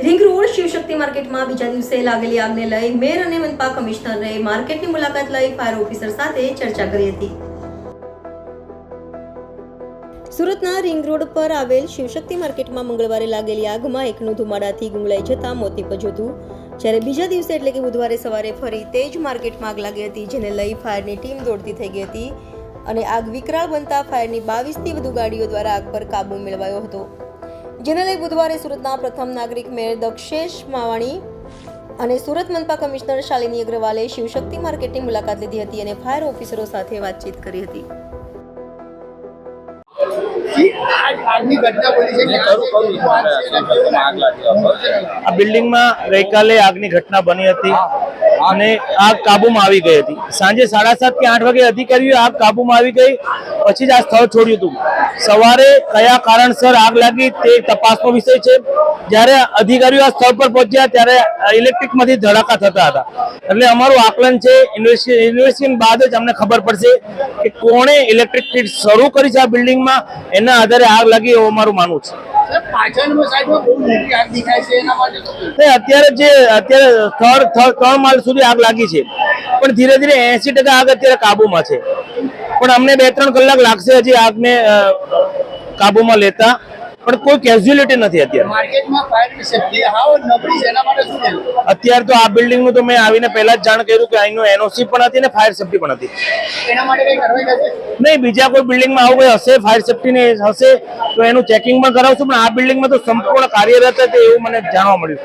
Ring road Shivshakti માર્કેટમાં બીજા દિવસે લાગેલી આગને લઈ મેયર અને મનપા કમિશનરે માર્કેટની મુલાકાત લઈ ફાયર ઓફિસર સાથે ચર્ચા કરી હતી। સુરતના રિંગ રોડ પર આવેલ શિવશક્તિ માર્કેટમાં મંગળવારે લાગેલી આગમાં એકનું ધુમાડાથી ગુંગળાઈ જતા મોત નીપજ્યું હતું, જ્યારે બીજા દિવસે એટલે કે બુધવારે સવારે ફરી તે જ માર્કેટમાં આગ લાગી હતી, જેને લઈ ફાયરની ટીમ દોડતી થઈ ગઈ હતી અને આગ વિકરાળ બનતા ફાયરની 22થી વધુ ગાડીઓ દ્વારા આગ પર કાબુ મેળવાયો હતો, જેને લઈ બુધવારે સુરતના પ્રથમ નાગરિક મેયર દક્ષેશ માવાણી અને સુરત મનપા કમિશનર શાલિની અગ્રવાલે શિવશક્તિ માર્કેટની મુલાકાત લીધી હતી અને ફાયર ઓફિસરો સાથે વાતચીત કરી હતી। આ બિલ્ડિંગમાં ગઈકાલે આગની ઘટના બની હતી અને આગ કાબુમાં આવી ગઈ હતી। સાંજે 7:30 કે 8 વાગે અધિકારીઓ આગ કાબુમાં આવી ગઈ પછી જ આ સ્થળ છોડ્યું હતું। સવારે કયા કારણસર આગ લાગી તે તપાસનો વિષય છે। જ્યારે અધિકારીઓ આ સ્થળ પર પહોંચ્યા ત્યારે ઇલેક્ટ્રિકમાંથી ધડાકા થતા હતા, એટલે અમારું આકલન છે ઇન્વેસ્ટિગેશન બાદ જ અમને ખબર પડશે કે કોણે ઇલેક્ટ્રિક કિટ શરૂ કરી છે આ બિલ્ડિંગમાં, એના આધારે આગ લાગી એવું અમારું માનવું છે। અત્યારે 3 માળ સુધી આગ લાગી છે, પણ ધીરે ધીરે 80% આગ અત્યારે કાબુમાં છે, પણ અમને 2-3 કલાક લાગશે હજી આગને કાબુમાં લેતા, પણ કોઈ કેઝ્યુઅલિટી નથી અત્યારે તો આ બિલ્ડિંગ નું તો મેં આવીને પહેલા જ જાણ કર્યું કે અહીંનું એનઓસી પણ હતી ને ફાયર સેફ્ટી પણ હતી। નહીં, બીજા કોઈ બિલ્ડિંગમાં આવું કોઈ હશે ફાયર સેફ્ટી ને હશે તો એનું ચેકિંગ પણ કરાવશું, પણ આ બિલ્ડિંગમાં તો સંપૂર્ણ કાર્યરત હતી એવું મને જાણવા મળ્યું।